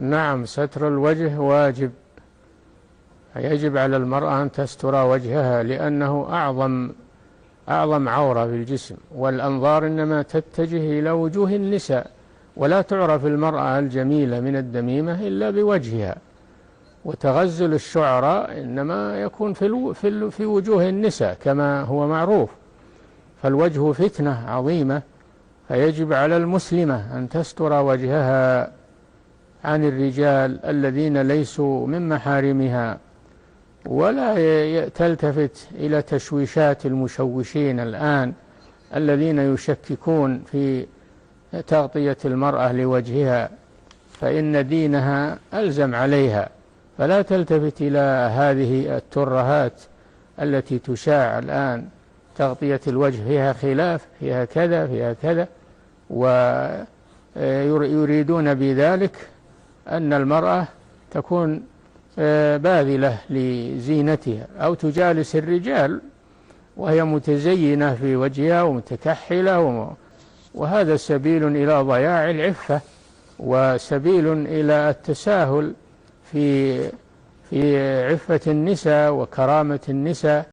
نعم، ستر الوجه واجب، يجب على المرأة أن تستر وجهها لأنه أعظم عورة في الجسم، والأنظار إنما تتجه إلى وجوه النساء، ولا تعرف المرأة الجميلة من الدميمة إلا بوجهها، وتغزل الشعراء إنما يكون في وجوه النساء كما هو معروف. فالوجه فتنة عظيمة، فيجب على المسلمة أن تستر وجهها عن الرجال الذين ليسوا من محارمها، ولا تلتفت إلى تشويشات المشوشين الآن الذين يشككون في تغطية المرأة لوجهها، فإن دينها ألزم عليها، فلا تلتفت إلى هذه الترهات التي تشاع الآن. تغطية الوجه فيها خلاف، فيها كذا فيها كذا، ويريدون بذلك أن المرأة تكون باذلة لزينتها أو تجالس الرجال وهي متزينة في وجهها ومتكحلة، وهذا سبيل إلى ضياع العفة، وسبيل إلى التساهل في عفة النساء وكرامة النساء.